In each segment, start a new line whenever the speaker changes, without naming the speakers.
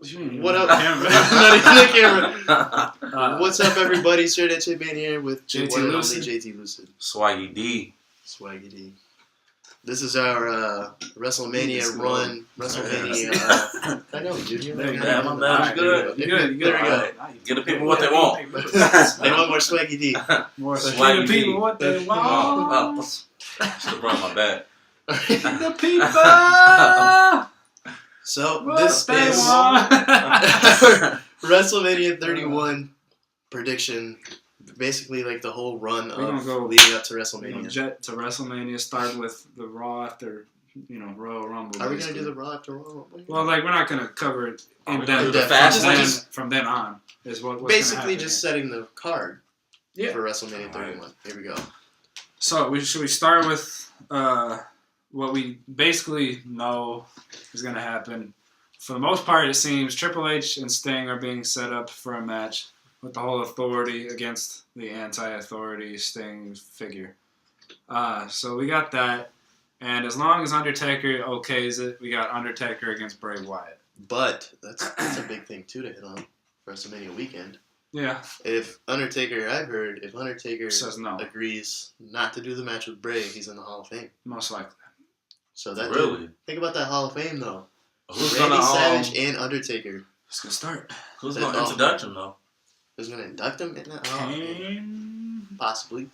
What up? Not even the camera. What's up, everybody? Straight at Chip in here with
JT Lucid.
JT Lucid.
Swaggy D.
This is our WrestleMania run. WrestleMania. I know, dude. You're right.
Yeah, my bad.
Good.
Good.
There we go.
Give the people what they want.
They want more Swaggy D.
More
Swaggy
the people
D.
what they want.
Still brought my back.
The people.
So
What
this
they
is
want.
WrestleMania 31 prediction. Basically, like the whole run
We're gonna
of
go-
leading up to
We're
WrestleMania.
gonna jet to WrestleMania. Start with the Raw after Royal Rumble.
Are we gonna
basically.
do the Raw after Raw?
Well, like we're not gonna cover it in
we gonna do
depth.
the fast
From then-
lanes?
From then on is what's
Basically,
gonna happen
just
here.
setting the card
Yeah.
for WrestleMania 31. Here we go.
So should we start with what we basically know is going to happen? For the most part, it seems Triple H and Sting are being set up for a match with the whole authority against the anti-authority Sting figure. So we got that, and as long as Undertaker okays it, we got Undertaker against Bray Wyatt.
But that's a big thing too to hit on WrestleMania weekend.
Yeah,
If Undertaker
says no,
agrees not to do the match with Bray, he's in the Hall of Fame.
most likely.
So that
Really?
think about that Hall of Fame though.
Who's
Randy
gonna
Savage and Undertaker.
It's gonna start.
Who's gonna introduce him though?
Who's gonna induct him in that?
Kane.
Possibly.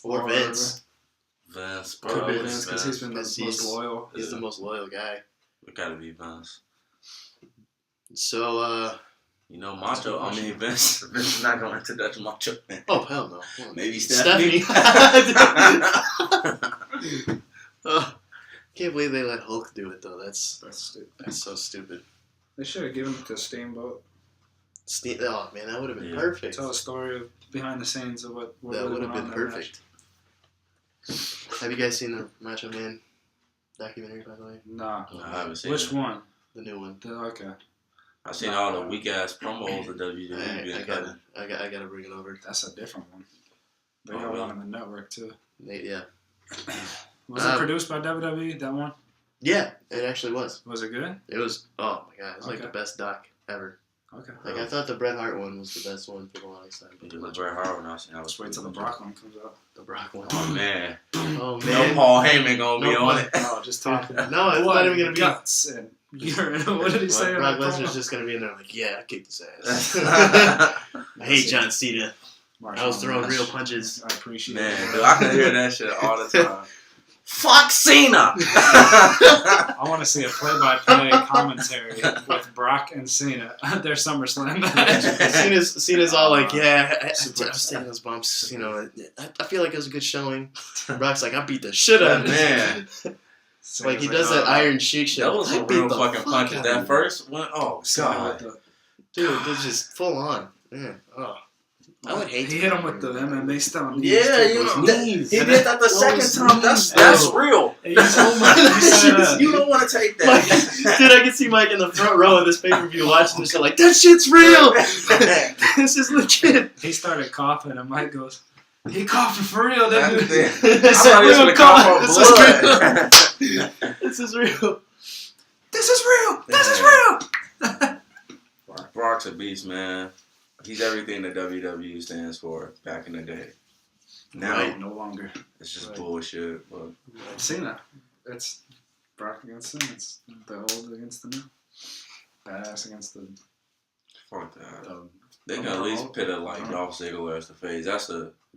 Or Vince.
Vince,
Could
bro.
be Vince because he's been the
Because
most loyal.
He's the most loyal guy.
It gotta be Vince.
So
Macho. I mean, Vince is not gonna introduce Macho.
oh hell no. Well,
Maybe Stephanie.
Can't believe they let Hulk do it though. That's
stupid.
That's so stupid.
They should have given it to Steamboat.
Oh man, that would have been
Yeah.
perfect.
Tell a story of behind the scenes of what
That would have
went on
been
in that
perfect. Have you guys seen the Macho Man documentary, by the way?
match.
No, I haven't seen
Which
it.
one?
The new one.
Okay.
I've seen all the weak ass promos of WWE
I
being cut.
gotta bring it over.
That's a different one. They
Oh,
got
really?
one on the network too.
Yeah.
Was it produced by WWE, that one?
Yeah, it actually was.
Was it good?
It was. Oh my god, it was like
Okay.
the best doc ever.
Okay.
Like I thought the Bret Hart one was the best one for the longest time.
The Bret Hart one, I've seen. I was
Just wait till the Brock one comes out.
The Brock one.
Oh man,
Oh
no
man.
Paul Heyman gonna be
No,
on it.
No, just talking.
No, it's not even gonna be.
guts and urine. What did he say?
Brock
about
Lesnar's
promo?
just gonna be in there like, yeah, I kicked his ass. I hate John Cena. I was throwing real punches.
I appreciate
Man,
it.
dude, I can hear that shit all the time. Fuck Cena!
I want to see a play-by-play commentary with Brock and Cena at their SummerSlam match.
Cena's all like, yeah, I was taking those bumps. I feel like it was a good showing. Brock's like, I beat the shit out of him.
Man.
Like he does that Iron Sheik shit.
That was
I
a
beat
real
the
fucking
fuck
punch.
out of
That
him.
first one, oh god.
Dude, this just full on. Yeah. Oh. I would hate
He
to
hit him with the MMA style.
Yeah, you know, he did that the second
Those
time. That's
knees.
real.
Hey, you told me you said,
You don't want to take
Mike,
that.
dude, I can see Mike in the front row of this pay-per-view watching this shit like, that shit's real! This is legit!
he started coughing and Mike goes, he coughing for real, didn't he?
This
I thought he was
real
gonna cough
This
for
is
blood.
real! This is real!
This is real! This is real!
Brock's a beast, man. He's everything that WWE stands for back in the day. Now,
Right.
No longer.
it's just
Right.
bullshit. But
Cena. It's Brock against Cena. It's the old against the new. Badass against the...
fuck that.
the
They can at least pit it like Dolph Ziggler as the face. That's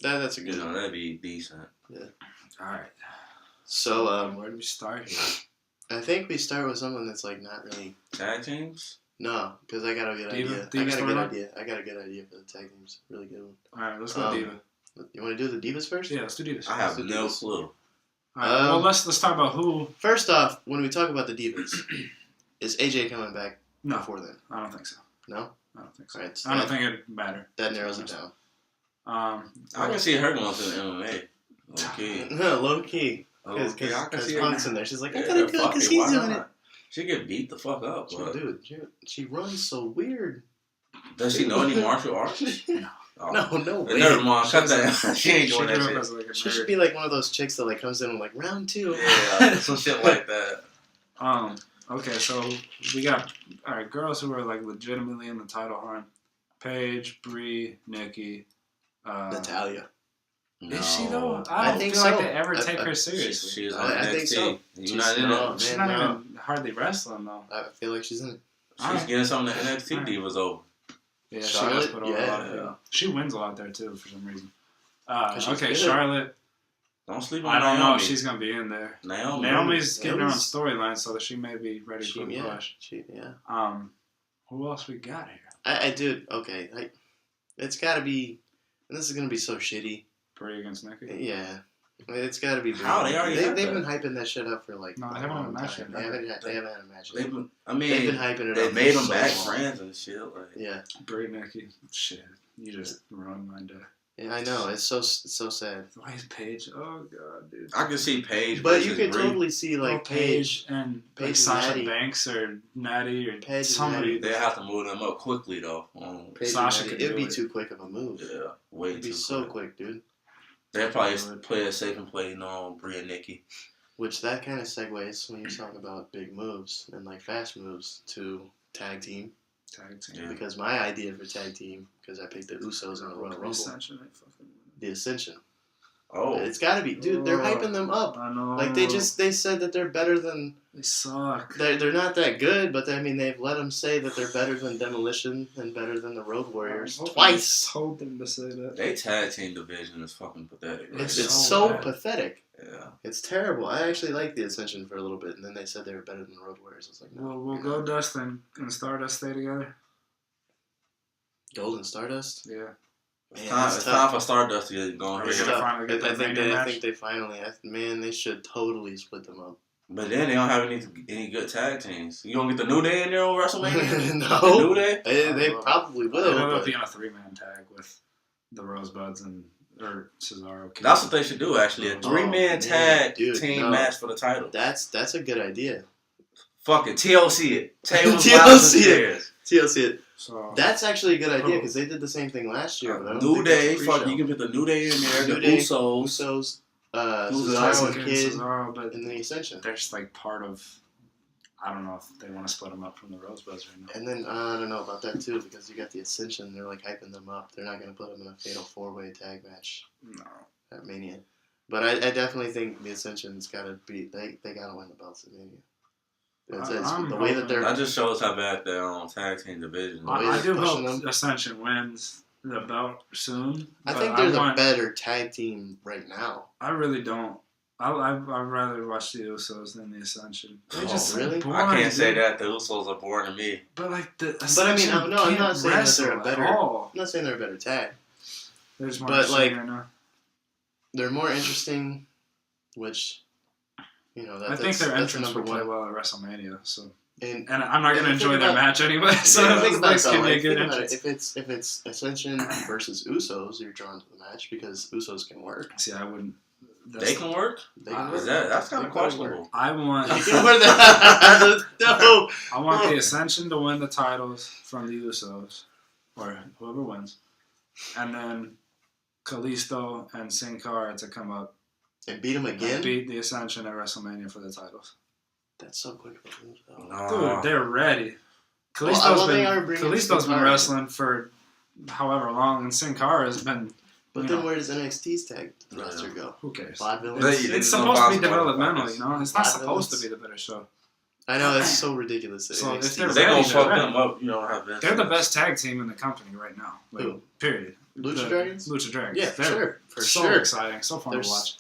That's a good one.
that'd be decent.
Alright.
So,
Where do we start here?
I think we start with someone that's like not really...
Tag teams?
No, because I got a good
Diva?
idea.
Diva storyline?
I got a good idea for the tag teams. Really good one.
Alright, let's go Diva.
You want to do the Divas first?
Yeah, let's do Divas.
I have
Let's do
no
this.
clue.
Alright, well, let's talk about who...
First off, when we talk about the Divas, is AJ coming back
No,
before then?
I don't think so.
No?
I don't think so.
Alright, so
I don't think it'd matter.
that narrows it down.
I can see her going to the MMA. Okay.
No, low key.
I can see her.
Punk's in there. She's like, I
Yeah,
gotta go
fuck
because
it,
he's
why
doing
not? She get beat the fuck up,
it.
but
Dude, she runs so weird.
does she know any martial arts?
No.
Oh.
No way.
Never mind. Cut that. She ain't
She
doing
grew
that
up
shit.
as like a
She
nerd.
should be like one of those chicks that like comes in with like round two.
Yeah, some shit like that.
Okay, so we got girls who are like legitimately in the title hunt: Paige, Brie, Nikki,
Natalia.
No.
Is she though? I don't
think
feel
so.
like they ever take her seriously.
She's on
I
NXT.
think so.
You're not in it.
She's not even hardly wrestling though.
I feel like she's in it.
She's getting some of the NXT divas over.
Yeah,
Charlotte,
she does put on a lot of
yeah.
people. She wins a lot there too for some reason.
'Cause she's
Okay,
good.
Charlotte.
Don't sleep on
I don't know
Naomi.
if she's gonna be in there.
Naomi's
getting her own storyline, so that she may be ready for the push.
Yeah.
Who else we got here?
I do. Okay. It's got to be. And this is gonna be so shitty.
Brie against Nikki.
Yeah. It's got to be.
How they already
they've been hyping that shit up for like.
No, they
a
haven't had a
long
match
time.
yet.
They haven't had a match.
They've
Yet.
been
They've been hyping it
They
up.
made
for
them
so
back
long.
friends and shit. Like,
Yeah.
Brie Nikki. Shit, you just ruined my day.
Yeah, I know. It's so sad.
Why is Paige? Oh god, dude.
I can see Paige,
But you
versus
could
Brie.
totally see like
Paige and
Paige and
Sasha
Natty.
Banks or Natty or
Paige and
somebody.
They have to move them up quickly though.
Paige
Sasha
and
could
Natty, it'd
do
be
it.
too quick of a move.
Yeah, way
It'd be
too
so
quick.
quick, dude.
They'll probably play it safe and play on Brie and Nikki.
Which that kind of segues when you talk about big moves and like fast moves to tag team.
Tag team.
Yeah.
Because my idea for tag team, because I picked the Usos in the Royal Rumble,
Ascension, they fucking-
the Ascension.
Oh,
It's got to be, dude. They're
Oh,
hyping them up.
I know.
Like they said that they're better than.
They suck.
They're not that good, but they've let them say that they're better than Demolition and better than the Road Warriors twice.
Told them to say that.
they tag team division is fucking pathetic. Right
It's
now.
It's
so
so
bad.
pathetic.
Yeah.
It's terrible. I actually liked the Ascension for a little bit, and then they said they were better than the Road Warriors. I was like, no.
Well, we'll
you're
go
not.
Dust and Stardust stay together.
Golden Stardust.
Yeah.
It's
Man,
time,
that's
it's
tough.
time for Stardust to go
Are we
ahead.
gonna
Tough.
finally get that
I think
Mania match?
they finally. Man, they should totally split them up.
But then they don't have any good tag teams. You don't get the New Day in there on WrestleMania?
No.
The New Day?
They probably will.
It'll
but
be on a 3-man tag with the Rosebuds or Cesaro. Kid.
That's what they should do, actually. A 3-man
man,
tag
dude,
team
no.
match for the title.
that's a good idea.
Fuck it. TLC it. Tables,
TLC
ladders, and
it.
chairs.
TLC it.
So
That's actually a good idea because they did the same thing last year. But I don't
New
think that's a
Day.
pre-show.
Fuck, you can put the New Day in there.
New
The
Day,
Usos.
Usos,
Who's
Cesaro and
Kid,
Kid,
Cesaro, but
and the Ascension.
they're just like part of. I don't know if they want to split them up from the Rosebuds or not.
And then I don't know about that too because you got the Ascension. They're like hyping them up. They're not going to put them in a fatal 4-way tag match
No.
at Mania. But I definitely think the Ascension's got to be. They got to win the belts at Mania.
I'm
The way that they're.
That just shows how bad their tag team division
way
I
is.
do
pushing
hope
them.
Ascension wins the belt soon.
I
but
think they're the
want-
better tag team right now.
I really don't. I'd rather watch the Usos than the Ascension. They're
Oh,
just
really?
boring,
I can't say
dude.
that. The Usos are boring to me.
But like the
But I
Ascension
mean, I'm
can't
not saying that
wrestle
they're a better.
at all.
I'm not saying they're a better tag.
They're just more
But,
interesting
like,
right now.
They're more interesting, which,
I think their
that's
entrance
number
would play
one.
well at WrestleMania. So,
And
and I'm not
And
gonna
think
enjoy their
about-
match anyway. So
think about
this
it, though,
could be a
like,
good
think about
entrance.
it. If it's Ascension versus Usos, you're drawn to the match because Usos can work.
See, I wouldn't.
They can work?
They can
Is
work.
That's kind
They
of
can
questionable.
work.
I want.
They can wear the- no.
I want the Ascension to win the titles from the Usos, or whoever wins, and then Kalisto and Sin Cara to come up
And beat them
and
again.
beat the Ascension at WrestleMania for the titles.
That's so quick of a move, though.
No.
Dude, they're ready.
Well, they are bringing
Kalisto's
Sin
been
Cara.
wrestling for however long, and Sin Cara has been.
But
you
then
know,
where does NXT's tag roster go?
who cares?
Vaudeville.
It's,
They-
it's
they
supposed to be
don't follow
developmental,
the
you know. It's not
Vaudevilles.
supposed to be the better show.
I know that's so ridiculous. that
So if
NXT
they're
They gonna
ready,
fuck
they're
them up. You don't have Vince.
They're the best tag team in the company right now. Like,
Who?
period.
Lucha Dragons?
Lucha Dragons.
Yeah,
They're
sure, for
so
sure.
exciting, so fun
They're
to watch.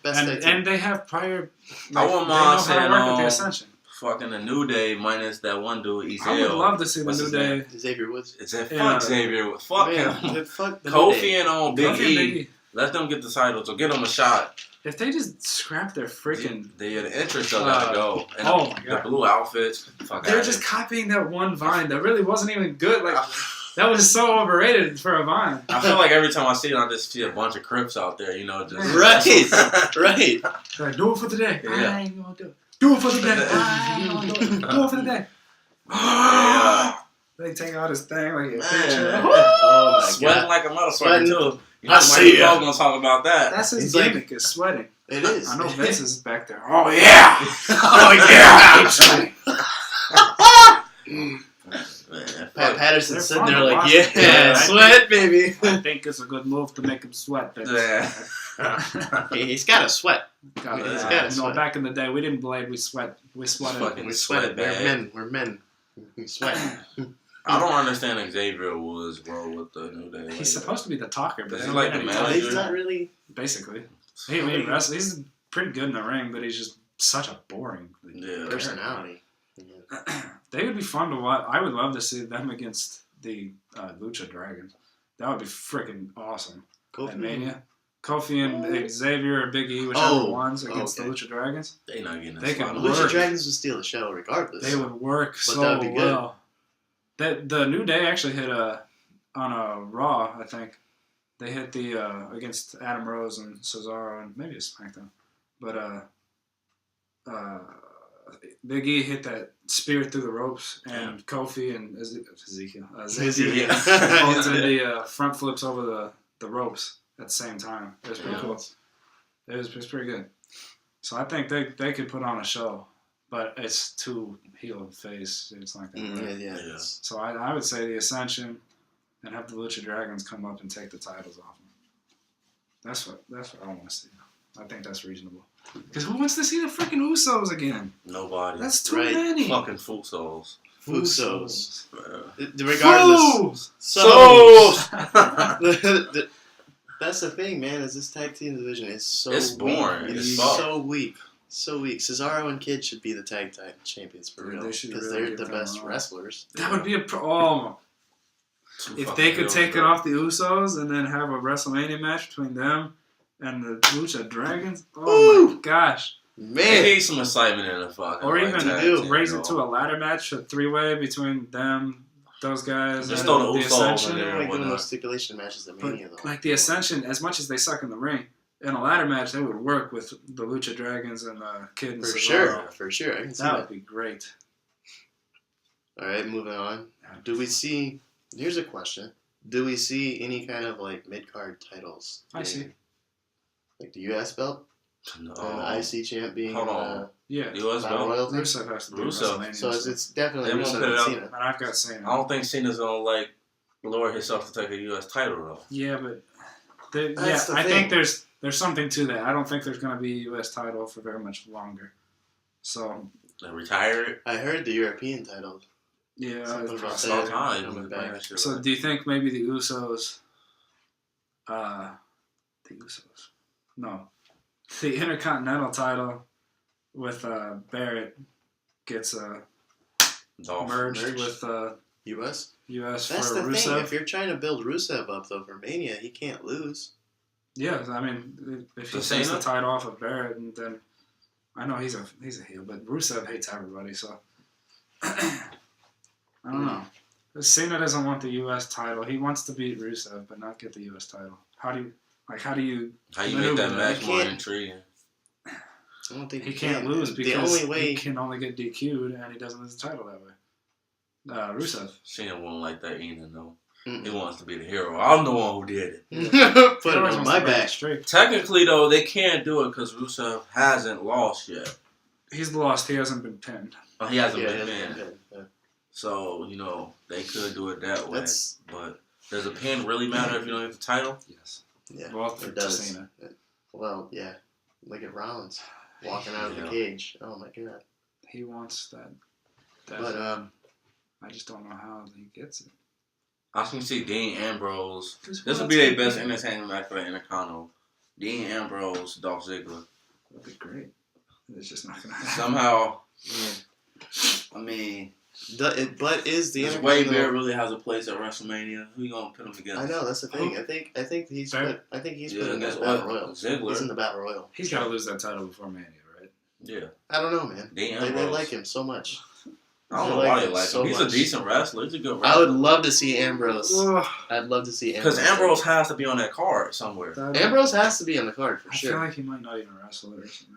best tag team.
And they have prior.
I
they
wouldn't
know
mind
how to
saying,
work with the Ascension.
Fucking the New Day minus that one dude, Ezel.
I would love to see the
What's
New
his
Day.
name?
Xavier Woods.
It's a
Yeah.
fuck Xavier. Fuck
Man,
him.
fuck the New Day.
Kofi and Big
Kofi and
E.
Big E.
Let them get the titles or get them a shot.
If they just scrap their freaking.
The interest of that to go. And
oh my
the
God.
blue outfits. Fuck
They're
outta
just
here.
copying that one Vine that really wasn't even good. Like, that was so overrated for a Vine.
I feel like every time I see it, I just see a bunch of Crips out there, you know, just
Right, right.
They're like, do it for the day.
Yeah.
I ain't gonna do it. Do it for the day. I ain't gonna do it. Do it for the day.
Yeah.
They take out his thing like a
Man.
picture.
Oh my
Sweating
God.
like a motherfucker
Sweating.
too. You
I
know,
see
Mike
ya.
Bell's gonna talk about that.
That's his
He's like-
gimmick, is sweating.
It is.
I know Vince is back there. Oh yeah!
Man,
Pat Patterson's
They're
sitting
fun
there
to
like,
watch.
yeah,
Yeah,
sweat, baby.
I think it's a good move to make him sweat. Vince.
Yeah.
He's got to sweat.
God,
He's
Yeah.
got to
no,
sweat.
back in the day, we didn't blade. We sweat. We sweated.
Fucking
We
sweat
sweated. We're
bag.
men. We're men. We sweat.
I don't understand Xavier Woods' role with the New Day.
He's supposed to be the talker, but
Is
they
he
don't
like
get
the
any
manager?
time.
He's not really.
Basically, he wrestles. He's pretty good in the ring, but he's just such a boring
Yeah.
Personality.
They would be fun to watch. I would love to see them against the Lucha Dragons. That would be freaking awesome. At Mania. Kofi and Xavier or Big E, whichever ones, against the Lucha Dragons.
They not getting
They
a spot.
can
Lucha
work.
Dragons would steal the show regardless.
They would work so
that would be good.
well. The New Day actually hit on a Raw, I think. They hit the against Adam Rose and Cesaro and maybe a SmackDown. But Big E hit that spear through the ropes, and Kofi and Xavier did the front flips over the ropes at the same time. It was pretty cool. It was pretty good. So I think they could put on a show, but it's too heel and face. It's like that. Right?
Yeah.
So I would say the Ascension and have the Lucha Dragons come up and take the titles off them. That's what I want to see. I think that's reasonable. Because who wants to see the freaking Usos again?
Nobody.
That's too
Right.
many.
Fucking fool souls.
Usos.
Bruh.
Regardless.
Fools!
That's the thing, man. Is this tag team division is so
It's boring.
Weak.
It's
It's
fuck.
so weak. So weak. Cesaro and Kid should be the tag champions for
Yeah,
real.
they should
Because
really
they're
give
the
them
best
a-
wrestlers.
That would be a
Too
if
fucking
they could
heels,
take it
bro.
off the Usos and then have a WrestleMania match between them and the Lucha Dragons. Oh my gosh!
They
Man.
need some excitement in the fucking.
Or even
tag
do.
team,
raise
bro.
it to a ladder match, a 3-way between them, those guys,
Just
and
throw the
the
Usos
Ascension.
in there.
I don't like doing
whatnot.
those stipulation matches at
But
Mania, though.
like the Ascension, as much as they suck in the ring, in a ladder match, they would work with the Lucha Dragons and Kid and
For
Cesaro.
sure. I can see
That
that.
would be great.
All right, moving on. Do we see... Here's a question. Do we see any kind of, like, mid-card titles?
I see.
Like the U.S. belt?
No.
And the IC champ being
Hold on.
Yeah.
U.S.
Battle
belt.
Royal thing?
Rusev has to do
Rusev.
WrestleMania.
So it's definitely
They won't
Rusev
put it
and
out.
Cena.
And I've got Cena.
I don't think Cena's gonna like lower himself to take a U.S. title though.
Yeah, but
That's the
I
thing.
think there's something to that. I don't think there's going to be a U.S. title for very much longer. So
They retired.
I heard the European title.
yeah.
Something about
it's
that.
All
possible.
time.
coming back.
So do you think maybe the Usos? No, the Intercontinental title with Barrett gets
Dolph.
merged
merged.
with
U.S.?
U.S.
That's
for
the
Rusev.
thing. If you're trying to build Rusev up, though, for Mania, he can't lose.
Yeah, I mean, if he
The
takes
Cena?
the title off of Barrett, and then I know he's a heel, but Rusev hates everybody, so I don't know. Cena doesn't want the U.S. title. He wants to beat Rusev, but not get the U.S. title. How do you
How you make
maneuver
that match
You
more
can't-
intriguing?
I don't think
He can't lose
The
because
only way
he can only get DQ'd, and he doesn't lose the title that way. Rusev.
Cena won't like that either though.
Mm-mm.
He wants to be the hero. I'm the one who did it.
put
He
it
always
on
wants
my
to break
back.
the streak.
Technically though, they can't do it because Rusev hasn't lost yet.
He's lost. He hasn't been pinned.
He hasn't
Yeah,
been
that's
pinned.
good.
So, they could do it that way.
That's
But does a pin really matter if you don't get the title?
Yes.
yeah.
Well, for
it does.
Cena.
Well, yeah. Look at Rollins walking out of the
Yeah.
cage. Oh my god.
He wants that.
But
I just don't know how he gets it.
I can see Dean Ambrose.
This
This would be their best entertainment match for the Intercontinental. Dean Ambrose, Dolph Ziggler.
That'd be great. It's just not gonna happen.
Somehow, I mean,
but is the
does
Intercontinental-
Wade Bear really has a place at WrestleMania? Who you gonna put him against?
I know that's the thing. I think he's
Bear?
put in
Yeah,
that
against
battle
what?
royal.
Ziggler.
He's in the battle royal.
He's got to lose that title before Mania, right?
Yeah.
I don't know, man.
Dean
They
Ambrose.
like him so much.
I don't
They
know
like
why they
him
like
so
him. He's
much.
a decent wrestler. He's a good
I
wrestler.
would love to see Ambrose.
Ugh.
I'd love to see Ambrose.
Because Ambrose has to be on that card somewhere.
Ambrose has to be on the card for
I feel
sure.
like he might not even wrestle it or something.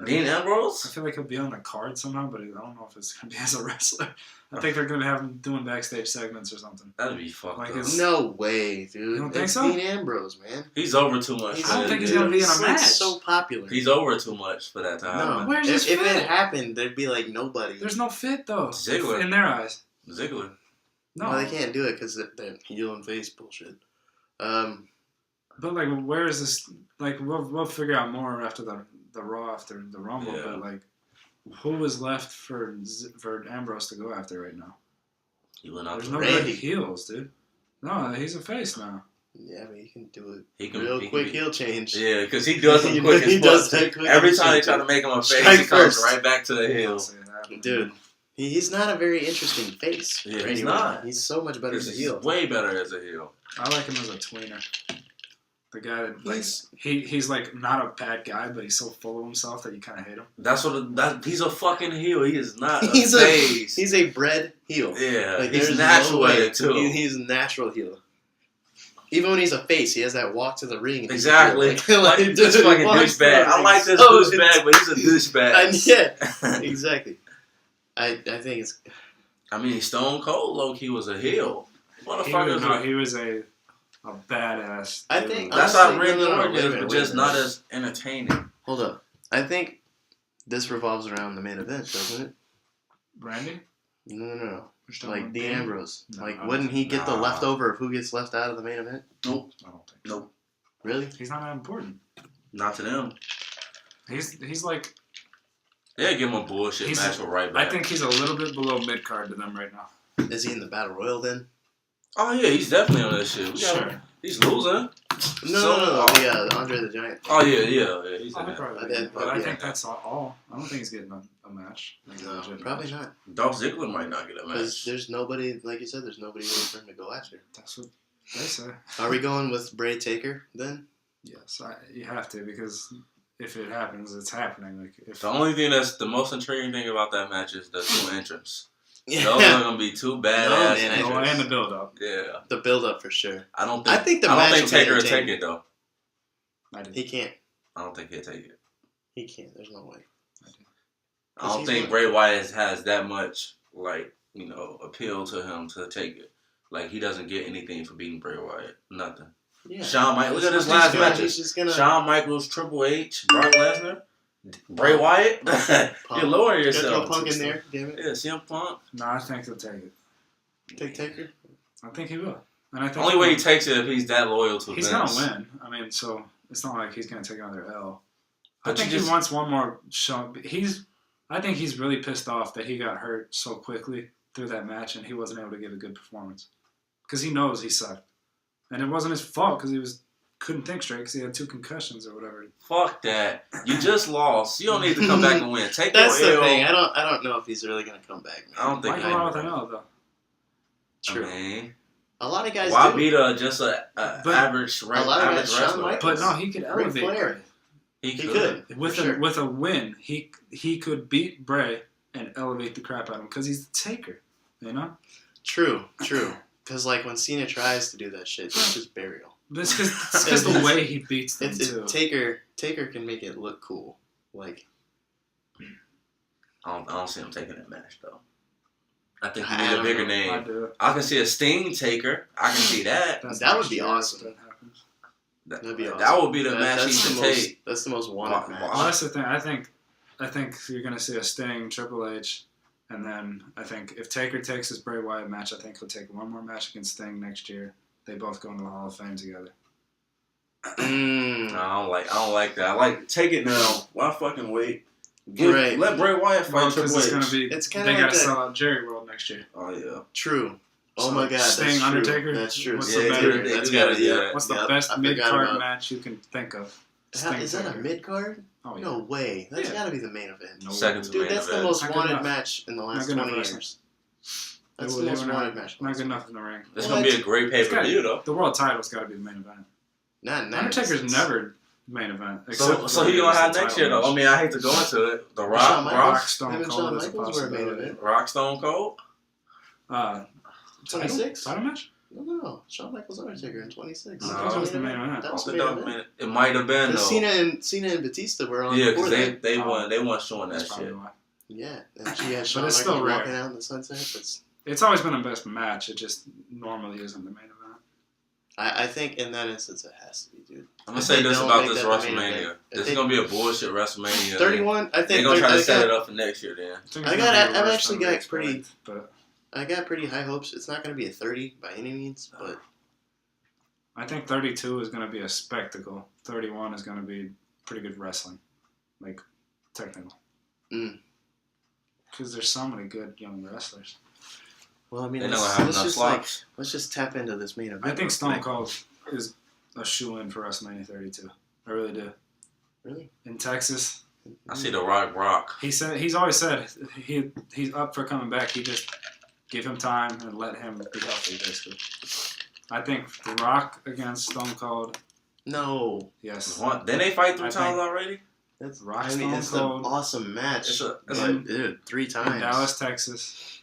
Dean
I
Ambrose?
feel like he'll be on the card somehow, but I don't know if it's going to be as a wrestler. I think they're going to have him doing backstage segments or something.
That'd be fucked
Like
up.
his-
No way, dude.
You don't think
It's
so?
Dean Ambrose, man.
He's over too much.
I don't
for
think
that.
he's gonna be in a
He's like
match.
so popular.
He's over too much for that to
no.
happen.
Where's his
if
fit?
it happened, there'd be like nobody.
There's no fit, though.
Ziggler.
In their eyes.
Ziggler.
No.
They can't do it because they're heel and face bullshit.
But, like, where is this? Like, we'll figure out more after the Raw, after the Rumble,
Yeah.
but, like, who is left for Ambrose to go after right now?
He went out
There's
to
no
Randy.
good heels, dude. No, he's a face now.
Yeah, but he can do it.
He can
Real
he
quick
can be,
heel change.
Yeah, because he does them
He
quick as
does
fuck.
that quick
Every
as
time they
shit,
try to make him a face,
Strike
he comes
first.
right back to the
I'll
heel.
say that.
Dude, he's not a very interesting face.
Yeah,
for
he's
anyone.
not.
He's so much better as a
He's
heel.
way better as a heel.
I like him as a tweener. The guy that, like,
He's-
he's like not a bad guy, but he's so full of himself that you kind of hate him.
That's what. He's a fucking heel. He is not a
He's
face.
He's a bred heel.
Yeah,
Like,
he's
there's
natural
no
at
way.
it too.
He's a natural heel. Even when he's a face, he has that walk to the ring. and he's a
Exactly.
heel.
Like,
dude,
this
he
fucking
walks to the
douchebag. I
ring
like this
so
douchebag, but he's a douchebag.
Yeah, exactly. I think it's.
I mean, Stone Cold, low-key, was a heel. Motherfuckers.
He was a badass.
I
dude.
think-
That's how
honestly,
Randy
no,
Orton
wait a
is,
minute,
but
wait a
just not
minute.
as entertaining.
Hold up. I think this revolves around the main event, doesn't it?
Randy?
No.
Which time
Like
was
Dean
Dean?
Ambrose.
No,
like,
I
wouldn't he get the
Nah.
leftover of who gets left out of the main event?
Nope.
I don't think.
Nope.
Really?
He's not that important.
Not to them.
He's like,
Yeah, give him a bullshit
He's-
match with right
I
back.
think he's a little bit below mid card to them right now.
Is he in the Battle Royal then?
Oh, yeah, he's definitely on that shit. We got him.
Sure.
He's losing.
No. The Andre the Giant.
Oh, yeah, he's in
I'd
that.
probably
I
be, but I
yeah.
think that's all. I don't think he's getting a match. Like a
No,
legit
probably
match.
not.
Dolph Ziggler might not get a
Because
match.
there's nobody, like you said, there's nobody really for him to go after.
That's what they say.
Are we going with Bray Taker then?
Yes, you have to, because if it happens, it's happening. Like if
The only thing that's the most intriguing thing about that match is the two entrants.
Yeah.
Those are gonna be two badass
man, I-
entrants.
and the build up.
Yeah,
The build up for sure.
I don't think.
I think the
I
match
don't
will
think
be
Taker will take
entertaining.
it though.
I did.
He can't.
I don't think he'll take it.
He can't. There's no way.
I don't
he's
think
not-
Bray Wyatt has that much appeal to him to take it. Like he doesn't get anything for beating Bray Wyatt. Nothing.
Yeah.
Shawn Michaels. Look at his
He's
last
gonna-
matches.
He's just gonna.
Shawn Michaels, Triple H, Brock Lesnar, Bray Wyatt. You're lowering
Gotta throw
yourself.
Punk in there. Damn it.
Yeah, CM Punk.
No, I think he'll take it.
Take Taker.
I think he will. And I
The
think
only way he takes it if he's that loyal to
he's
Vince.
gonna win. I mean, so it's not like he's gonna take another L. I
But
think
you
he
just-
wants one more show. I think he's really pissed off that he got hurt so quickly through that match and he wasn't able to give a good performance because he knows he sucked, and it wasn't his fault because couldn't think straight because he had 2 concussions or whatever.
Fuck that. You just lost. You don't need to come back and win. Take
That's
your
the
L.
thing. I don't know if he's really gonna come back. Man.
I don't think
Why
he
go out
will.
with an L though?
True.
I mean,
A lot of guys
why
do.
beat just a
But
average
a lot of
average
guys, Shawn
wrestler?
Michaels.
But no, he could
Ric
elevate.
Flair.
He
He
could.
could.
With
for sure.
with a win, he could beat Bray and elevate the crap out of him because he's the taker. You know,
True. Because like when Cena tries to do that shit, it's just burial.
this because the way he beats them too.
Taker can make it look cool. Like
I don't see him taking that match though. I think
I
he need a
don't
bigger
know.
I
name.
do.
I can see a Sting Taker. I can see that.
That's
That would
next
be
year if
awesome.
that happens.
that'd be awesome.
That would be the
That-
match he
that's
should
the most,
take.
That's the most wanted
Wow.
match.
Well, that's the thing. I think you're gonna see a Sting, Triple H, and then I think if Taker takes his Bray Wyatt match, I think he'll take one more match against Sting next year. They both go into the Hall of Fame together.
Mm.
No, I don't like that. I like take it now. Why fucking wait?
Right.
Let Bray Wyatt fight
Well,
Triple
because it's
H.
gonna be.
It's kinda
they
like
gotta
that-
sell out Jerry World next year.
Oh yeah.
True. Oh
So,
my god,
Sting,
that's true.
Undertaker?
That's true.
What's
the
Sting,
better-
Taker,
they
that's
do
gotta
gotta
be
do
it.
that.
What's the
Yep,
best
I
mid
forgot
card
about-
match you can think of?
Is
Sting,
that a
Taker.
mid card?
Oh yeah.
No way. That's
Yeah.
gotta be the main event.
No.
Second to
Dude,
main
that's the
event.
most
Not good
wanted
enough.
match in the last
Not good enough
20
wrestling.
years. That's
They
the
were
most
not-
wanted match.
Not good enough in the ring.
It's gonna be a great pay per view though.
The world title's got to be the main event.
Not now.
Undertaker's never main event.
So he gonna have next year though. I mean, I hate to go into it. The
Shawn
Rock,
Michaels.
Brock,
Stone
Him and
Cold
Shawn
is a
Michaels were a main
possibility.
event.
Rock, Stone Cold.
Title
26?
match?
No. Shawn Michaels Undertaker in 26.
No,
that was the main event.
That was the
I
main
think
event.
it might have been though.
Cena and Batista were on
Yeah,
before
because
that.
they weren't showing that
That's probably
shit.
why.
Yeah, and she had
But
Shawn
it's
Michaels
still rare.
walking out in the sunset. That's,
It's always been a best match. It just normally isn't the main event.
I think in that instance it has to be, dude.
I'm gonna
If
say
they
this
don't
about
make
this
that the main
WrestleMania.
event, if
This
they-
is gonna be a bullshit WrestleMania.
31. I
They're
think
gonna try to
I
set
got-
it up for next year. Then
think
I
it's
got-
gonna be
I've
worse
actually
than we
got pretty-
expect, but
I got pretty high hopes. It's not going to be a 30 by any means, but
I think 32 is going to be a spectacle. 31 is going to be pretty good wrestling, like technical.
Mm.
Because there's so many good young wrestlers.
well, I mean,
they're not gonna have
let's
enough
just
slots.
let's just tap into this main event.
I think
real
Stone
quick.
Cold is a shoe-in for WrestleMania 32. I really do.
Really?
In Texas,
I see the Rock.
he's always said he's up for coming back. He just give him time and let him be healthy, basically. I think The Rock against Stone Cold,
No,
yes.
What? Didn't they fight 3
I
times
think-
already?
that's
Rock
I mean,
Stone
it's an
Cold.
awesome match.
It's a-
but dude, 3
In
times.
Dallas, Texas.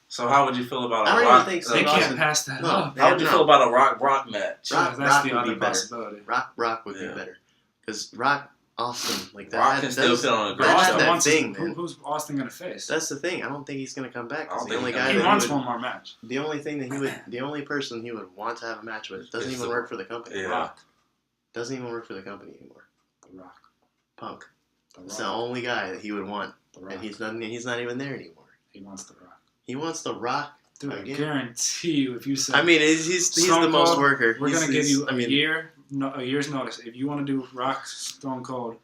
So how would you feel about
I
a
don't
Rock?
even think so.
They
Austin-
can't pass that
no.
up.
How would you
No.
feel about a Rock match?
Rock-
That's the
would
other
be better.
possibility.
Rock would be
Yeah.
better because Rock Austin like that.
Rock can still put on a
But
great
That's
Austin
show.
that
wants
thing,
who,
man.
who's Austin going to face?
That's the thing. I don't think he's gonna come back.
I
'Cause
don't
the
think
only
he's
guy
gonna
he
that
wants
would,
one more match.
the only thing that the only person he would want to have a match with doesn't
It's
even
the-
work for the company.
Yeah.
Rock.
Doesn't even work for the company anymore.
The Rock.
Punk.
The
It's the
Rock.
only guy that he would want,
The Rock.
and he's not even there anymore.
He wants The Rock.
He wants the Rock.
Dude, I
Again?
guarantee you, if you said,
I mean, he's
Stone
the most
Cold,
worker.
we're going to give you
I mean,
a year's notice. If you want to do Rock Stone Cold,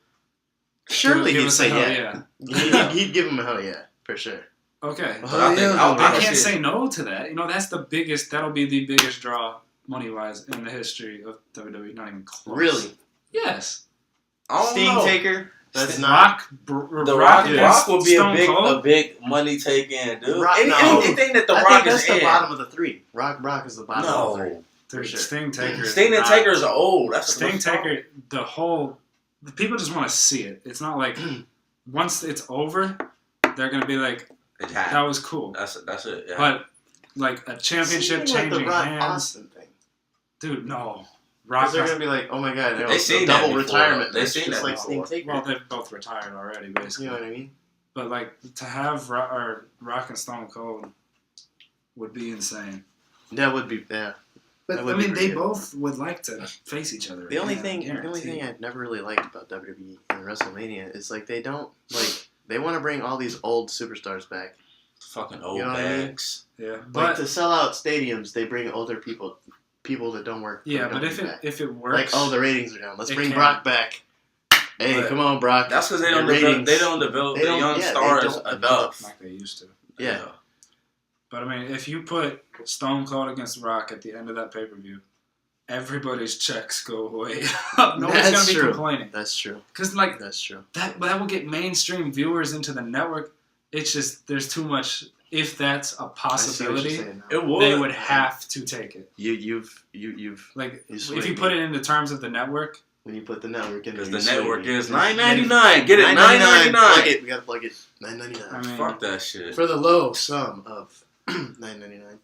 surely
give
he'd
us
say
a hell
yeah. He'd give him a hell yeah for sure.
Okay.
But I think
Oh,
I
can
can't
see-
say no to that. You know, that'll be the biggest draw money-wise in the history of WWE. Not even close.
Really,
Yes.
I don't
Sting
know.
Taker. That's not.
Rock.
The
Rock
Rock will be
Stone Cold?
a big money taking dude.
Rock- no.
Anything that the
I
Rock
think that's
is
the
in.
bottom of the 3. Rock is the bottom of the 3.
No,
Dude,
sure.
Sting Taker. is
Sting and
not-
Taker is old. That's
Sting Taker. The people just want to see it. It's not like once it's over, they're gonna be like,
It
"That
happened.
was cool."
That's it. Yeah.
But like a championship
Same like
changing
the Rock
hands,
Austin thing.
dude. No.
Because
Rock.
they're gonna be like, oh my god,
They seen that
double
before,
retirement.
though. They
match,
seen
just
that
like
before.
Sting Taker.
Well, they've both retired already, basically.
You know what I mean?
But like to have Rock and Stone Cold would be insane.
That would be yeah.
But
That
I
would be
mean,
pretty
they
good.
both would like to face each other.
The only
again,
thing,
I guarantee.
I've never really liked about WWE and WrestleMania is like they don't like they want to bring all these old superstars back.
Fucking old
You know what I mean?
bags.
Yeah,
Like
but
to sell out stadiums, they bring older people that don't work. for
yeah,
the
but
company back.
if it
like
works,
the ratings are down, let's
it
bring
can.
Brock back. Hey,
But
come on, Brock.
That's because
Your ratings-
they don't develop
they
the
don't-
young
yeah, they
stars
don't develop.
enough.
like they used to.
Yeah.
But I mean, if you put Stone Cold against Rock at the end of that pay per view, everybody's checks go way up. Nobody's
That's
gonna be
true.
complaining
That's true.
because like
That's true.
that will get mainstream viewers into the network. It's just there's too much. If that's a
I see what you're
possibility,
saying now.
It would.
they would have to take it.
You've
Like
You
if
swayed
you
me.
put it into terms of the network,
when you put the network in there,
Because
you
the
swayed
network
me.
is $9.99. Get it
$9.99.
$9.99.
Plug it. We gotta plug it. $9.99
I mean,
Fuck that shit.
for the low sum of $9.99.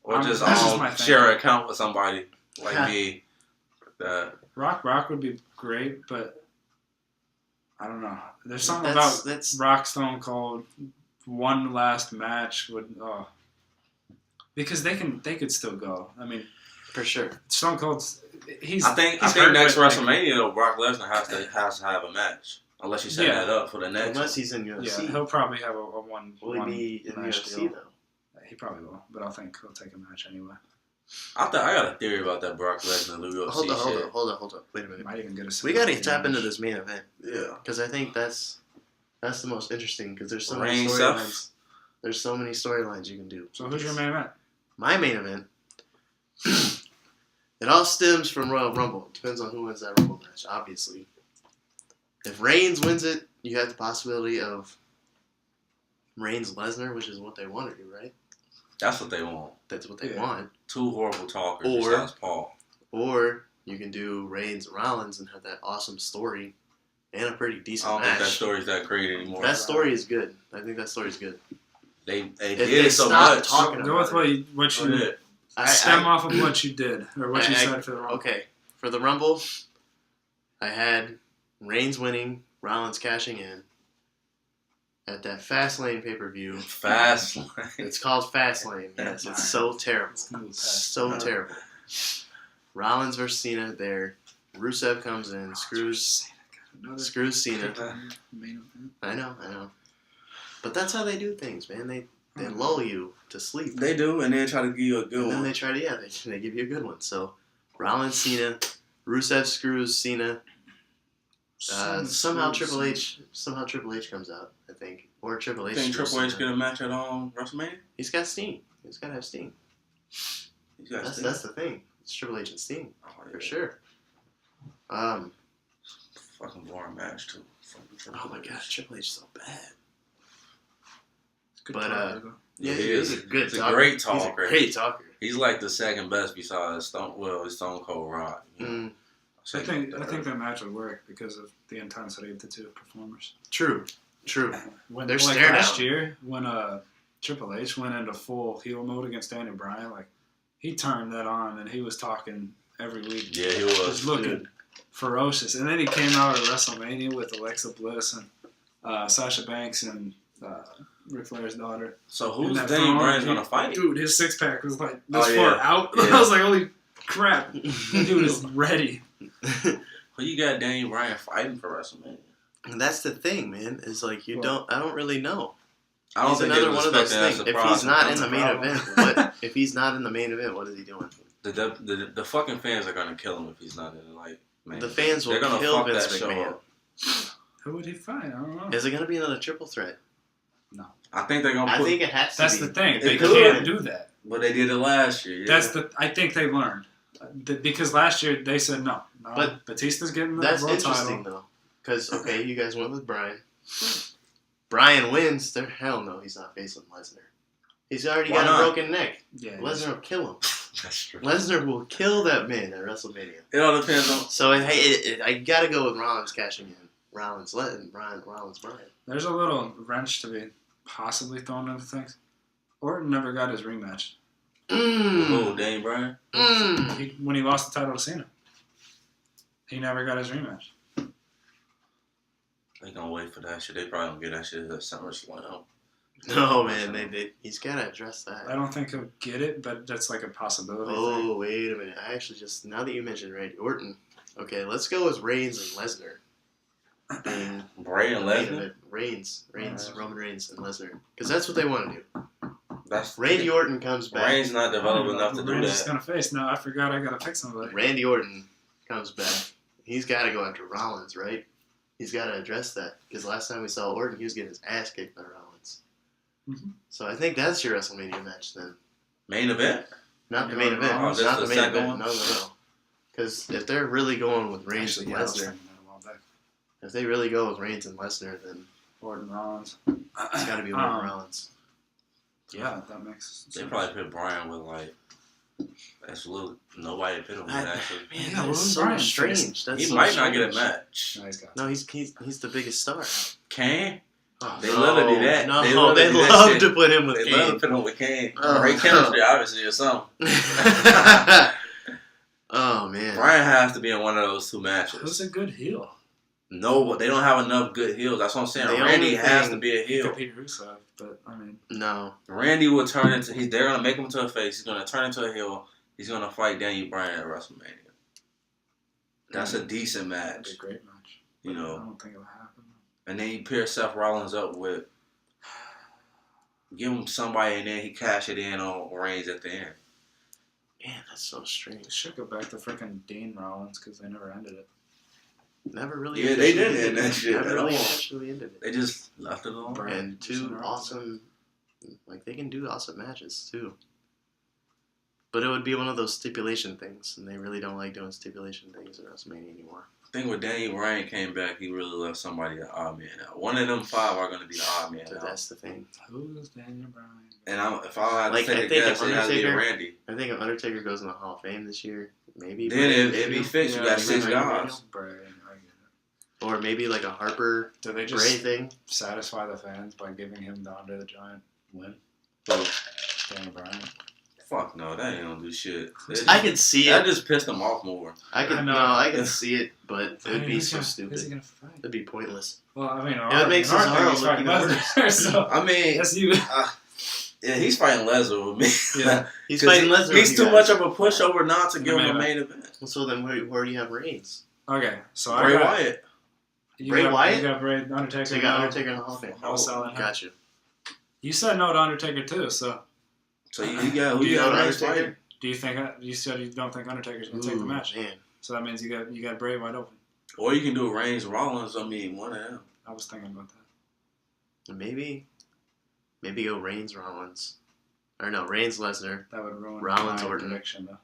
Or just
that's just my thing.
share an account with somebody like
Yeah.
me.
Rock would be great, but I don't know. There's something
That's
about Rock Stone Cold. One last match would because they could still go. I mean,
for sure.
Stone Cold's he's.
I think
he's hurt,
next
but, like,
WrestleMania though, Brock Lesnar has to have a match. Unless you set
Yeah.
that up for the next
Unless
one.
he's in
Yeah,
UFC.
he'll probably have a one.
Will he
one
be in
match
UFC
deal.
though?
He probably will, but I think he'll take a match anyway.
I got a theory about that Brock Lesnar UFC
Hold
shit.
up. Wait a minute.
Might even get a.
We gotta
match.
tap into this main event
Yeah.
because I think that's the most interesting because there's so
Reigns
many
stuff.
storylines. There's so many storylines you can do.
So who's your main event?
My main event. It all stems from Royal Rumble. It depends on who wins that Rumble match, obviously. If Reigns wins it, you have the possibility of Reigns Lesnar, which is what they want to do, right?
That's what they want.
That's what they
Yeah.
want.
Two horrible talkers
Or-
besides Paul.
Or you can do Reigns Rollins and have that awesome story and a pretty
I
decent
don't think that
match.
story's that great anymore.
That story is good. I think that story is good.
They
If
did
they
it so
stop
much.
talking
Go with what you stem off of what you did or what you said for the Rumble.
Okay, for the Rumble, I had Reigns winning, Rollins cashing in at that Fastlane pay-per-view.
Fastlane.
It's called Fastlane. Yes, it's so terrible. So terrible. Rollins versus Cena there. Rusev comes in, screws Cena. I know. But that's how they do things, man. They lull you to sleep.
They do, and then try to give you a good
And
one.
then they try to, they give you a good one. So, Rollins, Cena, Rusev screws Cena. Somehow Triple H comes out, I think. Or Triple H.
Think Triple H
Cena.
get a match at WrestleMania?
He's got Sting. He's got to have Sting. That's the thing. It's Triple H and Sting. For sure.
Fucking boring match, too.
Oh my god, Triple H is so bad.
Good
But,
talker, though.
Yeah,
he's
a good
He's
talker.
a great talker.
He's a great talker.
He's like the second best besides Stone Cold Rock. You know?
I think that match would work because of the intensity of the two performers.
True.
When
They're
like
stare
last
down.
year when Triple H went into full heel mode against Daniel Bryan, like he turned that on and he was talking every week.
Yeah, he was.
He was looking ferocious, and then he came out at WrestleMania with Alexa Bliss and Sasha Banks and Ric Flair's daughter.
So
In
who's
that
Daniel
throne,
Bryan gonna fight?
Dude, his six pack was like this
Oh,
far
yeah.
out.
Yeah.
I was like, holy crap, that dude is ready.
Who you got Daniel Bryan fighting for WrestleMania?
And that's the thing, man. Is like I don't really know.
I don't
He's
think
another
they
one of
was
those
expecting
things.
that
If
surprise
he's not
to
in the
come.
main event, if he's not in the main event, what is he doing?
The fucking fans are gonna kill him if he's not in it. Like, man,
The fans will
they're gonna
kill
fuck
Vince
that show
McMahon.
up.
Who would he fight? I don't know.
Is it gonna be another triple threat?
I think they're gonna.
I think it has to
That's
be.
the thing.
It
They
could.
can't do that.
But they did it last year. Yeah.
I think they learned. Because last year they said no.
But
Batista's getting the
That's
world
interesting
title.
though, because you guys went with Bryan. Bryan wins. Hell no, he's not facing Lesnar. He's already
Why
got
not?
a broken neck.
Yeah,
Lesnar will kill him.
That's true.
Lesnar will kill that man at WrestleMania.
It all depends on.
So I gotta go with Rollins cashing in. Rollins Bryan.
There's a little wrench to be possibly thrown into things. Orton never got his rematch.
Oh, Daniel Bryan.
When he lost the title to Cena. He never got his rematch.
They gonna wait for that shit. They probably don't get that shit at SummerSlam.
No man, he's gotta address that.
I don't think he'll get it, but that's like a possibility.
Oh wait a minute! I actually now that you mentioned Randy Orton, okay, let's go with Reigns and Lesnar. Being
Bray and Lesnar.
Reigns, Roman Reigns and Lesnar, because that's what they want to do.
That's
Randy Orton comes back.
Reigns not developed enough to do
Reigns is
that.
gonna face. No, I forgot I gotta pick somebody.
Randy Orton comes back. He's got to go after Rollins, right? He's got to address that because last time we saw Orton, he was getting his ass kicked by Rollins.
Mm-hmm.
So I think that's your WrestleMania match then.
Main event.
Not the main event.
Oh,
Not
just
the
the
main
second
event.
one?
No. Because if they're really going with Reigns
Actually,
and
yeah, I was
Lesnar,
thinking that a while back.
if they really go with Reigns and Lesnar, then
Orton Rollins.
it's got to be Orton Rollins.
Yeah, that makes sense.
They probably put Bryan with like absolute nobody put him with actually.
Man,
Yeah,
that's so
Bryan's
strange. That's
He
so
might not get a
strange.
match.
No, he's got.
No, he's the biggest star.
Kane.
Oh,
They love to do that.
No,
They
they
love to do that
love
shit.
to put him with
They love to
Kane.
put him with Kane.
Oh,
Great
no.
chemistry, obviously, or something.
Oh man.
Bryan has to be in one of those two
Who's
matches.
a good heel?
No, they don't have enough good heels. That's what I'm saying.
The
Randy
only
has
thing-
to be a heel.
Could be Rusev, but I mean,
No.
Randy will turn into. They're gonna make him to a face. He's gonna turn into a heel. He's gonna fight Daniel Bryan at WrestleMania. That's a decent
that'd
match,
be a great match.
you
I
know.
don't think it'll happen.
And then you pair Seth Rollins up with, give him somebody, and then he cash it in on Reigns at the end.
Man, that's so
They
strange.
should go back to freaking Dean Rollins because they never ended it.
Never really.
Yeah, they
officially
didn't end that
it.
shit
Never
at
really
all.
officially ended it.
They just left it alone.
Right.
And two
Center
awesome, like they can do awesome matches too. But it would be one of those stipulation things, and they really don't like doing stipulation things at WrestleMania anymore.
I think when Daniel Bryan came back, he really left somebody the odd man out. One of them five are going to be the odd man
So
out.
that's the thing.
Who's Daniel Bryan?
And if I had to
Like,
take
I
a
think
guess,
if
it has to be
Undertaker-
Randy.
I think if Undertaker goes in the Hall of Fame this year, maybe.
Then it'd be fixed. You got six
maybe
guys.
Bryan, I get it.
Or maybe like a Harper
Do they
Bray
just
thing.
satisfy the fans by giving him the Andre the Giant?
Win.
Who?
Daniel Bryan.
Fuck no, that ain't gonna do shit.
I can see
That
it.
just pissed him off more.
I can see it, but it would be so
Who's he
stupid.
gonna fight?
It'd be pointless.
Well, I mean,
It makes
in our
Cesaro
thing, he's
look
fighting
even
Lesnar, so
I mean,
that's you.
yeah, he's fighting Lesnar with me.
Yeah.
He's fighting Lesnar.
He's too much of a pushover not to
In
give
the
him a
main
main event.
So then, where do you have Reigns?
Okay, so
Bray
I got
Wyatt.
Bray Wyatt?
You got Bray Undertaker.
So you got
no.
Undertaker in the Hall of Fame.
No selling him.
Gotcha.
You said no to Undertaker too, so
So you got
Do you
got
have
Undertaker?
Undertaker?
do you think you said you don't think Undertaker's gonna take the match?
Man.
So that means you got Bray wide open.
Or you can do Reigns Rollins. I mean, one of them.
I was thinking about that.
Maybe go Reigns Rollins, or no Reigns Lesnar.
That would ruin
Rollins
my
Orton.
prediction though.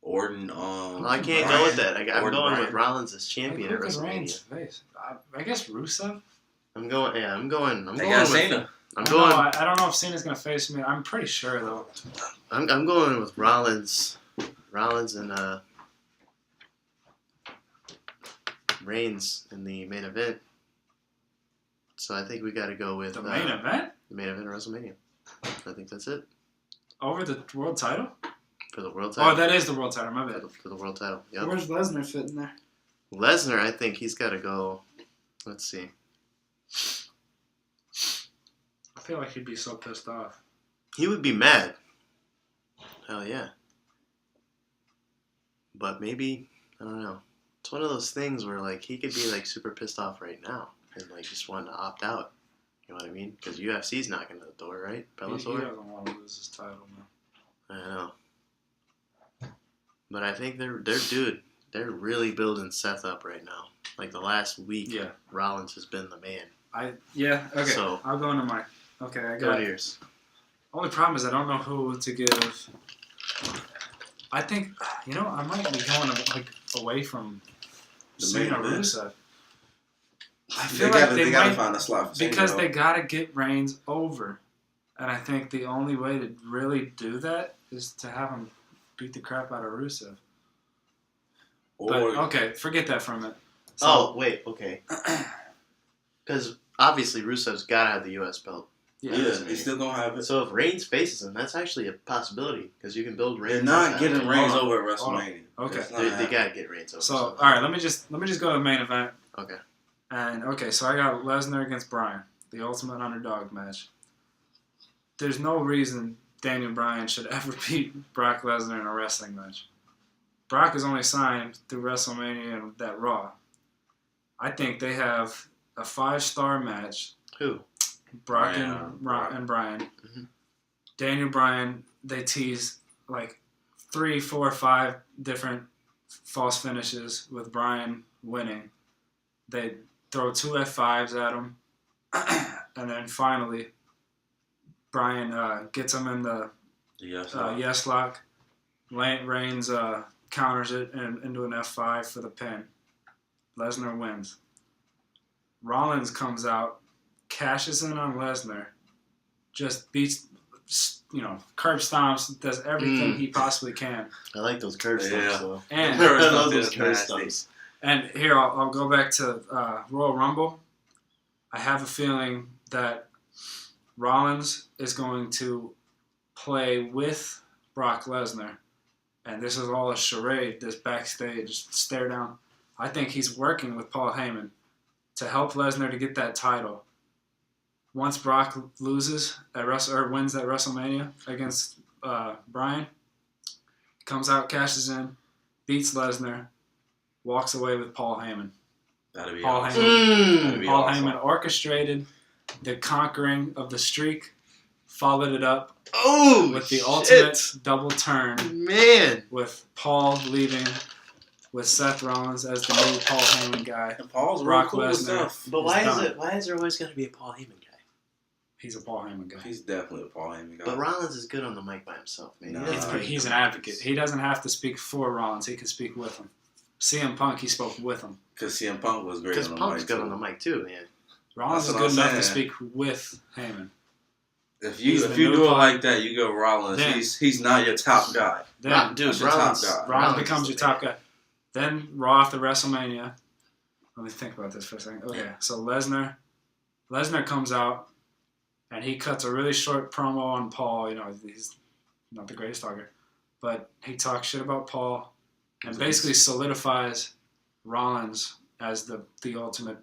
Orton.
Well, I can't
Bryan.
go with that. I'm
Orton,
going
Bryan.
with Rollins as champion
Who
at
could Reigns
WrestleMania.
face? I guess Rusev.
I'm going.
They
with,
got Cena.
I'm
I
going.
I don't know if Cena's gonna face me. I'm pretty sure though.
I'm going with Rollins. Rollins and Reigns in the main event. So I think we got to go with
The main event
the main event of WrestleMania. I think that's it
over the world title.
for the world title.
Oh, that is the world title. My bad.
For the world title. Yep.
Where's Lesnar fit in there?
Lesnar, I think he's got to go. Let's see.
I feel like he'd be so pissed off.
He would be mad. Hell yeah. But maybe, I don't know. It's one of those things where like he could be like super pissed off right now and like just wanting to opt out. You know what I mean? Because UFC's knocking at the door, right?
He
Bellator.
doesn't want to lose his title, man.
I know. But I think they're really building Seth up right now. Like the last week,
Yeah.
Rollins has been the man.
Okay.
So-
I'll go into my. Okay, I
Go
got.
to yours.
Only problem is I don't know who to give. I think I might be going like away from
The main
Cena
event.
Rusev. I
They
feel like
gotta
might
find a slot for Cena.
because
though.
they gotta get Reigns over, and I think the only way to really do that is to have him beat the crap out of Rusev. But
Or
okay, forget that for a minute. So,
Oh, wait, okay. Because obviously Rusev's got to have the U.S. belt.
yeah,
Yeah.
he's still gonna have it.
So if Reigns faces him, that's actually a possibility because you can build Reigns.
They're not
up
getting
now.
Reigns
Hold
over at
Hold on.
WrestleMania.
Okay.
That's not
They
happening.
got to get Reigns over.
So all right, let me just go to the main event.
Okay.
And okay, so I got Lesnar against Bryan, the ultimate underdog match. There's no reason Daniel Bryan should ever beat Brock Lesnar in a wrestling match. Brock is only signed through WrestleMania and that Raw. I think they have a 5-star match.
Who?
Brock
Bryan.
and Bryan.
Mhm.
Daniel Bryan, they tease like 3, 4, 5 different false finishes with Bryan winning. They throw 2 F5s at him. And then finally, Bryan gets him in the yes lock. Reigns counters it into an F5 for the pin. Lesnar wins. Rollins comes out, cashes in on Lesnar, just beats, curb stomps, does everything he possibly can.
I like those curve
Yeah.
stumps though.
And
I love
Curve
those
stump
curve
is
stumps.
And here, I'll go back to Royal Rumble. I have a feeling that Rollins is going to play with Brock Lesnar. And this is all a charade, this backstage stare down. I think he's working with Paul Heyman to help Lesnar to get that title. Once Brock loses wins at WrestleMania against Bryan, comes out, cashes in, beats Lesnar, walks away with Paul Heyman.
That'd be
Paul
awesome.
Heyman.
That'd be
Paul
awesome.
Heyman orchestrated the conquering of the streak, followed it up
Oh,
with the
shit.
ultimate double turn
Man.
with Paul leaving with Seth Rollins as the new Paul Heyman guy.
And Paul's real
Brock
cool with
Lesnar.
stuff.
But
He's
why
done.
is there always got to be a Paul Heyman guy?
He's a Paul Heyman guy.
He's definitely a Paul Heyman guy.
But Rollins is good on the mic by himself, man.
Nah.
He doesn't
He's
need
an
to-
advocate. He doesn't have to speak for Rollins. He can speak with him. CM Punk, he spoke with him.
Because CM Punk was great
Because
on the
Punk's
mic,
good
too.
on the mic too, man.
Rollins
That's
is
what
good
I'm
enough to
saying.
speak with Heyman.
If
He's
you
the
do
new
it
Punk.
like that, you go Rollins.
Yeah.
He's not your top guy.
Then
Dude,
That's your top
Rollins,
guy.
Rollins becomes
is
your
the
top
man.
guy. Then Raw after WrestleMania. Let me think about this for a second. Okay, so Lesnar comes out and he cuts a really short promo on Paul. You know, he's not the greatest talker, but he talks shit about Paul and basically solidifies Rollins as the ultimate,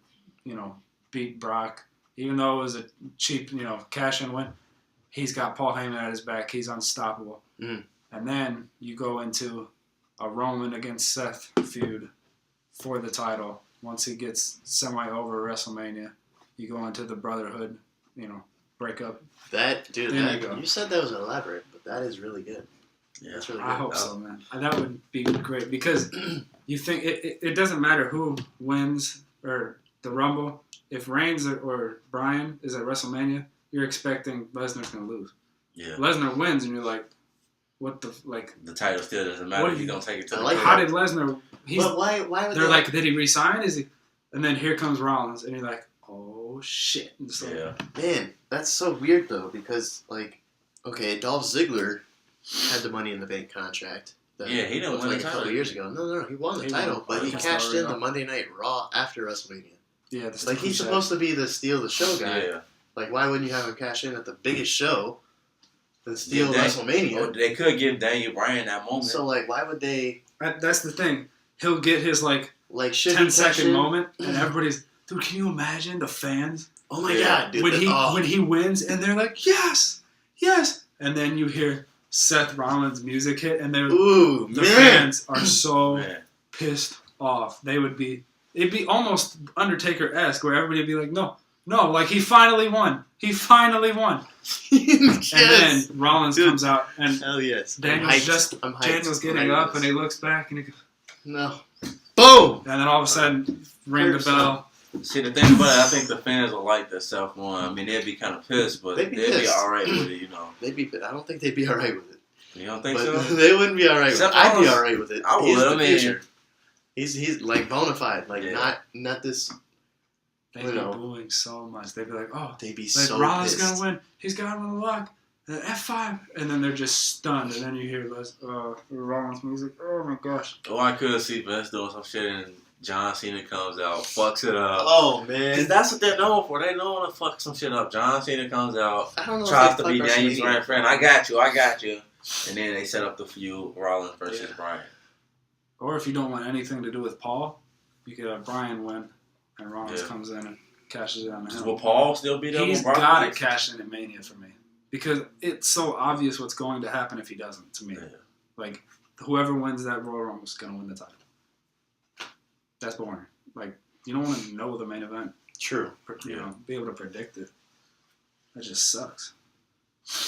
you know, beat Brock. Even though it was a cheap, you know, cash-in win, he's got Paul Heyman at his back. He's unstoppable.
Mm.
And then you go into a Roman against Seth feud for the title. Once he gets semi-over WrestleMania, you go into the Brotherhood, you know, breakup.
You said that was elaborate, but that is really good.
Yeah,
that's really good.
I hope so, man. That would be great because you think it doesn't matter who wins or the Rumble. If Reigns or Bryan is at WrestleMania, you're expecting Lesnar's going to lose.
Yeah.
Lesnar wins, and you're like, what the
The title still doesn't matter if he's gonna take it to.
How did Lesnar?
But why would
they're like, did he resign? Is he? And then here comes Rollins, and you're like, oh shit. So,
yeah.
Man, that's so weird though because like, okay, Dolph Ziggler had the Money in the Bank contract.
Yeah, he didn't win
like
the
a couple
title.
years ago. No, he won the title, but he cashed in the Monday Night Raw after WrestleMania.
Yeah,
like he's supposed to be the steal the show guy.
Yeah.
Like, why wouldn't you have him cash in at the biggest show? The steal WrestleMania.
Oh, they could give Daniel Bryan that moment.
So, like, why would they...
That's the thing. He'll get his, like 10-second moment, and everybody's... Dude, can you imagine the fans?
Oh, my God, dude.
When he wins, and they're like, yes! Yes! And then you hear Seth Rollins' music hit, and the fans are so pissed off. It'd be almost Undertaker-esque, where everybody would be like, no, like, he finally won. He finally won.
Yes.
And then Rollins comes out, and
hell yes.
Daniel's getting up, and he looks back, and he goes,
no. Boom!
And then all of a sudden, ring the bell.
See, the thing about it, I think the fans will like that Seth won. I mean, they'd be kind of pissed, but they'd be all right with it, you know.
I don't think they'd be all right with it.
You don't think
but
so?
They wouldn't be all right with it. I'd be all right with it.
I would.
He's the future. He's like bona fide, like not this.
They'd be booing so much. They'd be like, "Oh,
they'd be
like,
so
Rollins
pissed.
gonna win. He's got him on the lock. F5," and then they're just stunned. And then you hear Rollins music. Oh my gosh!
Oh, I could see Vince doing some shit, and John Cena comes out, fucks it up.
Oh man,
because that's what they're known for. They know to fuck some shit up. John Cena comes out,
I don't know
tries to be Daniel's grand friend. I got you, and then they set up the feud Rollins versus Bryan.
Or if you don't want anything to do with Paul, you could have Bryan win, and Rollins comes in and cashes it on him.
Will Paul still be there?
He's got to cash in at Mania for me. Because it's so obvious what's going to happen if he doesn't, to me. Yeah. Like, whoever wins that Royal Rumble is going to win the title. That's boring. Like, you don't want to know the main event.
True.
You know, be able to predict it. That just sucks.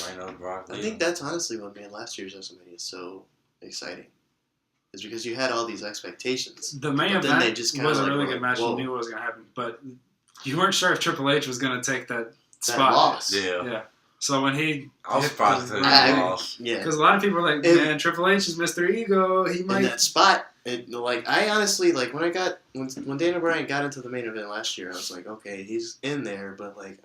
I think that's honestly what made last year's WrestleMania so exciting. Is because you had all these expectations.
The main event was a really good match. You knew what was going to happen. But you weren't sure if Triple H was going to take that spot.
Loss.
Yeah. So when
I was surprised that he lost.
Yeah.
Because a lot of people are like, man, Triple H is Mr. Ego. He might.
In that spot, I honestly, like, when Daniel Bryan got into the main event last year, I was like, okay, he's in there, but, like,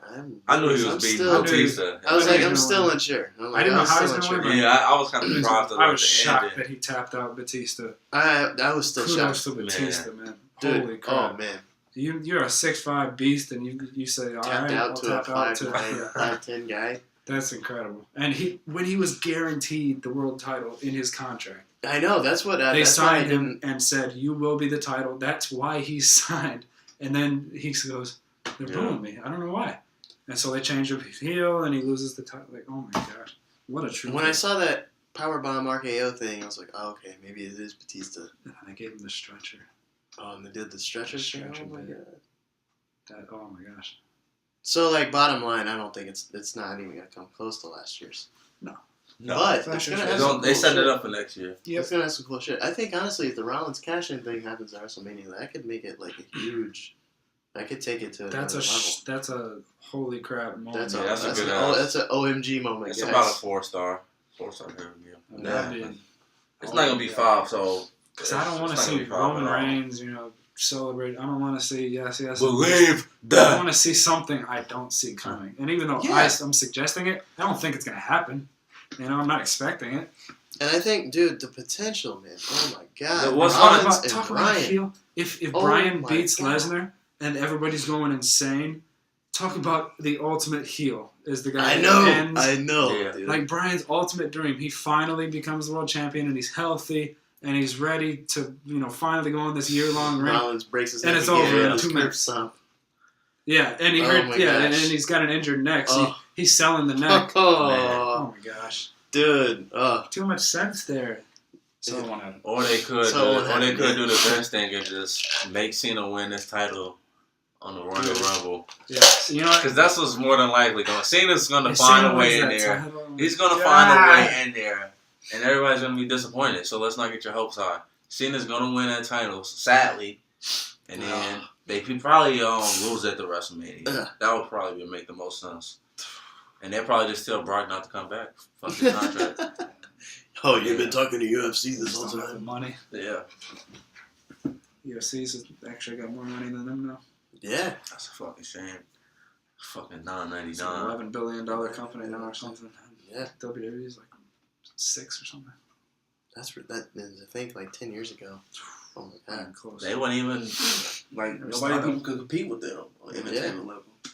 I knew he was beating Batista.
I was like, I'm still unsure.
I didn't know how he was going to win.
Yeah, I was kind of surprised.
I was shocked that he tapped out Batista.
I was still shocked.
Kudos to Batista, man.
Dude,
holy crap.
Oh, man.
You're a 6'5" beast, and you say, all right, I'll tap out to
5'10" guy.
That's incredible. And when he was guaranteed the world title in his contract.
I know, that's what
they signed him and said, you will be the title. That's why he signed. And then he goes, they're booing me. I don't know why. And so they change up his heel, and he loses the title. Like, oh my gosh. What a true.
When I saw that Powerbomb RKO thing, I was like, oh, okay, maybe it is Batista.
And they gave him the stretcher.
Oh, and they did the stretcher thing? Oh my god.
Oh my gosh.
So, like, bottom line, I don't think it's not even going to come close to last year's.
No.
But it's going to have some
They set it up for next year.
Yeah, it's going to have some cool shit. I think, honestly, if the Rollins cash-in thing happens at WrestleMania, that could make it, like, a huge... I could take it to another level.
That's a holy crap moment.
That's a good that's an OMG moment,
It's
guys.
about a 4-star. 4-star review. It's not going to be 5, so...
Because I don't want to see Roman Reigns, celebrate. I don't want to see yes.
Believe
that. I want to see something I don't see coming. And even though I'm suggesting it, I don't think it's going to happen. I'm not expecting it.
And I think, dude, the potential, man. Oh my god.
Talk about heel. If Bryan beats Lesnar and everybody's going insane, talk about the ultimate heel is the guy.
I know.
Yeah.
Dude.
Like Brian's ultimate dream. He finally becomes the world champion and he's healthy and he's ready to, finally go on this year-long reign.
Rollins breaks his
And
neck
it's
again,
over in
his
2 minutes.
curb
Yeah, and he
Oh
hurt.
my
Yeah,
gosh.
and he's got an injured neck. So
Oh.
he's selling the neck.
Oh,
Oh my gosh,
dude.
too much sense there. So
Yeah.
it won't happen.
Or they could,
So what
or they
happened?
could do the best thing and just make Cena win this title on the Royal Rumble.
Yeah, you know what?
Because that's what's more than likely going. Cena's going to
If
find
Cena
a way
wins
in
that
there.
title-
He's going to
God.
find a way in there, and everybody's going to be disappointed. So let's not get your hopes high. Cena's going to win that title, sadly, and then they could probably lose at the WrestleMania. That would probably make the most sense. And they'll probably just tell Brock not to come back. Fuck his contract.
Oh, you've been talking to UFC this
Just
whole
don't have the
time.
money.
Yeah,
UFC's actually got more money than them now.
Yeah.
that's a fucking shame. Fucking
It's an
$9.99.
$11 billion company now or something.
Yeah.
WWE's like 6 or something.
That is, I think, like 10 years ago. Oh my god.
Not close.
They wouldn't even
Never
nobody
started.
could compete with them on the entertainment level.
That's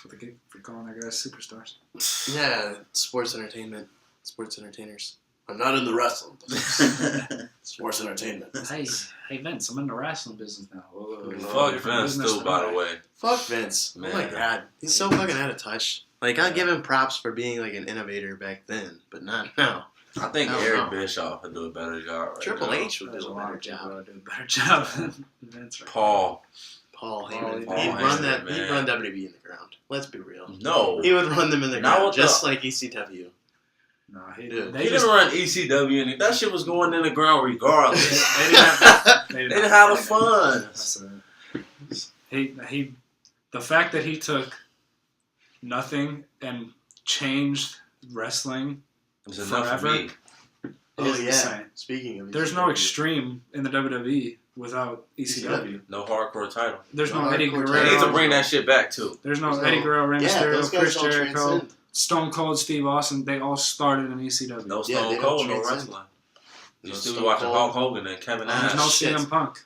what they keep for calling their guys superstars.
Yeah, sports entertainers. I'm not in the wrestling business. Sports entertainment.
Hey Vince, I'm in the wrestling business now.
Fuck Vince too, by the way.
Fuck Vince.
Man.
Oh my god. He's so fucking out of touch. Like, I give him props for being like an innovator back then, but not now.
I think
I don't
Eric
know.
Bischoff would do a better job right
Triple
now.
H would
There's
do
a
a
lot
better
of people
job.
that do a better job than Vince. Right
Paul.
Paul
Paul
Heyman.
Heyman.
He'd run that.
Man.
He'd run WWE in the ground. Let's be real.
No.
He would run them in the
Not
ground,
with
just
the-
like ECW.
No,
Dude.
they
He
just
didn't run ECW and that shit was going in the ground regardless.
they didn't have
They didn't have the fun.
That's it. He the fact that he took nothing and changed wrestling
It's enough for
Forever.
me.
Oh
is
yeah.
insane.
Speaking of,
There's no
ECW.
extreme in the WWE without ECW.
No hardcore title.
There's no
No
Eddie
hardcore
They need to
Guerrero.
bring that shit back too.
There's no
There's
Eddie
no-
Guerrero, Rey
Yeah,
Mysterio,
those guys
Chris
don't
Jericho,
transcend.
Stone Cold, Steve Austin. They all started in ECW.
No
Yeah,
Stone
they don't
Cold, no
transcend.
wrestling. You
No
still be
Stone
watching
Cold.
Hulk Hogan and Kevin
Oh,
There's no
Nash.
shit.
CM Punk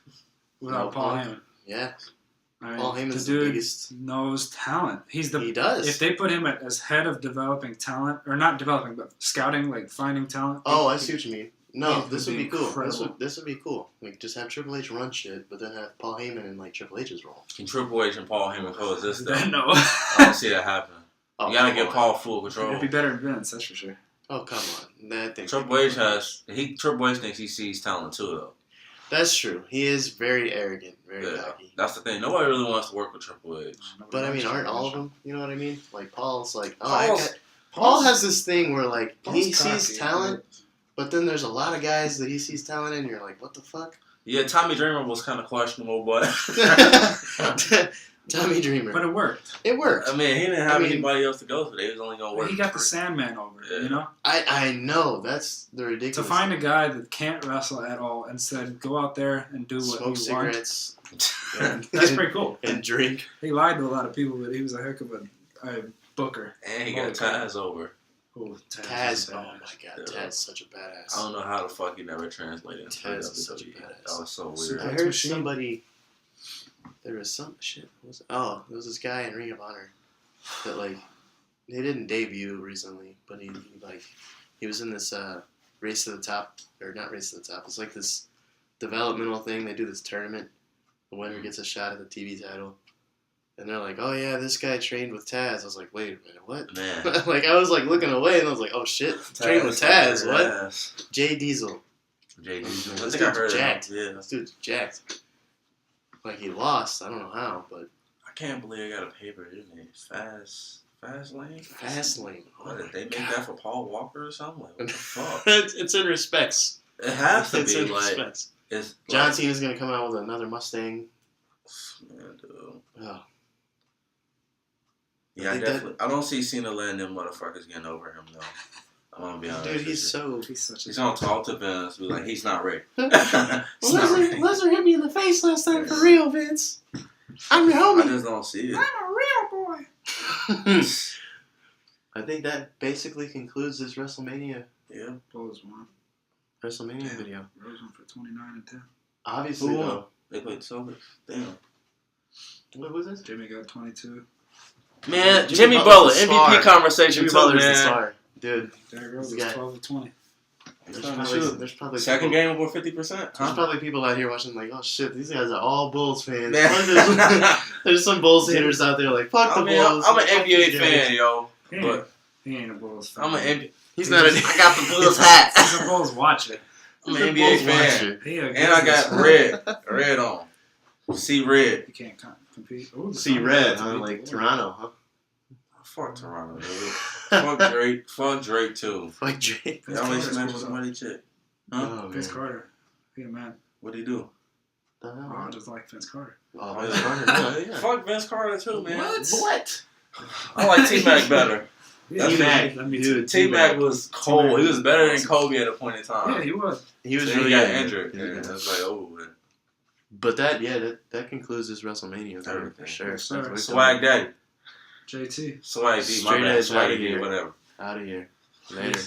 without
No
Paul
Punk.
Heyman.
Yeah,
I mean,
Paul Heyman's
the
the
dude
biggest.
knows talent. He's the
He does.
If they put him as head of developing talent, or not developing, but scouting, like finding talent.
Oh, I see what you mean. No,
It
this
would
would be
be
cool.
incredible.
This would be cool. Like, just have Triple H run shit, but then have Paul Heyman in like Triple H's role.
Can Triple H and Paul Heyman coexist though?
No.
I don't see that happening.
Oh,
You gotta
come
give
on.
Paul full control.
It'd be better than Vince, that's for sure.
Oh come on. I think
Triple H Triple H thinks he sees talent too though.
That's true. He is very arrogant, very
Yeah,
cocky.
that's the thing. Nobody really wants to work with Triple H.
But I mean, aren't all of them? You know what I mean? Like Paul's like, oh,
Paul's-
Paul has this thing where like he
Paul's
sees
cocky,
talent, but then there's a lot of guys that he sees talent in. And you're like, what the fuck?
Yeah, Tommy Dreamer was kind of questionable, but
Tommy Dreamer.
But it worked.
It worked.
I mean, he didn't have
I mean-
anybody else to go to. They was only gonna work.
He got
for
the
free.
Sandman over,
Yeah.
you know?
I know that's the
To
ridiculous.
find a guy that can't wrestle at all and said, go out there and do what
smoke
you want.
cigarettes
That's pretty cool.
and drink.
He lied to a lot of people, but he was a heck of a booker.
And he
Holy
got
crap.
Taz over.
Oh,
Taz.
is
Oh
badass.
my god,
Yeah.
Taz such a badass.
I don't know how the fuck he never translated into
Taz is such a
WWE.
badass.
That was so
Super-
weird.
I
Taz
heard
Machine.
somebody. There was some shit. What was it? Oh, there was this guy in Ring of Honor that like he didn't debut recently, but he was in this race to the top, or not race to the top. It's like this developmental thing. They do this tournament. The winner gets a shot at the TV title, and they're like, "Oh yeah, this guy trained with Taz." I was like, "Wait a minute, what?"
Man.
Like I was like looking away, and I was like, "Oh shit, trained with Taz? What?"
Ass.
Jay Diesel.
JD. I
This
think I
dude's
heard
jacked.
that. Yeah.
This dude's jacked. Like he lost. I don't know how, but
I can't believe I got a paper, didn't it? Fast Lane?
Fastlane.
What, did they make that for Paul Walker or something? Like, what the fuck?
it's in respects.
It has to
It's
be
in
like
respects.
it's
John
like,
Cena's gonna come out with another Mustang.
man, dude.
Oh,
Yeah, I
think
definitely. I don't see Cena letting them motherfuckers getting over him though. I'm gonna be honest.
dude,
with
he's
you.
so.
He's such a
He's gonna talk to Vince, be like, he's not ready. He's
Lesnar,
not ready.
Lesnar hit me in the face last time for real, Vince. I'm your
I
homie.
just don't see it.
I'm a real boy.
I think that basically concludes this WrestleMania
Yeah.
Bulls won.
WrestleMania video.
Rose won for 29 and 10.
Obviously,
Who won?
though,
They played the Celtics. Damn.
What was this?
Jimmy got 22.
Man,
Jimmy
Jimmy
Butler's
Butler,
the star.
MVP conversation
Jimmy
too,
Butler's the
man.
star. Dude,
Derrick Rose
This
was
guy.
12 of 20.
there's probably
Second
people,
game over 50%.
There's
Huh?
probably people out here watching like, oh shit, these guys are all Bulls fans.
Man.
There's some Bulls haters out there like, fuck the
I mean,
Bulls.
I'm an
fuck
NBA
these
fan,
guys.
yo.
He
But
ain't a Bulls fan.
I'm an NBA.
He's not a.
I got the Bulls hat.
He's a Bulls watcher.
I'm
He's
an
a
NBA
Bulls
fan.
watcher.
He a
And I got
business-
red on. See red.
You can't compete. Ooh, the
See
Suns
red,
about to
huh?
beat
Like
the
Toronto, huh?
Fuck Toronto, dude. Fuck Drake. Fuck Drake too.
Like Drake.
Vince
Y'all ain't
Carter's
smash
cool,
somebody chick. Huh?
Oh,
Vince
man.
Carter. He a man.
What'd he do?
The hell?
Oh, I just like Vince Carter.
Oh, Vince Carter. Yeah, yeah.
Fuck Vince Carter too, man.
What?
I like T-Mac better.
Yeah,
T-Mac,
that means-
dude.
T-Mac was cold.
T-Mac
He was
was
better than
awesome.
Kobe at a point in time.
Yeah, he was.
He was
Then
really
he got
good.
injured.
Yeah.
And it was like, oh, man.
But that concludes this WrestleMania card
Everything.
for sure.
Yes, sir.
That's
Swag Daddy.
JT.
Swag D. My
Straight
bad.
edge
Swag
outta
D.
here.
Whatever.
Out of here. Later.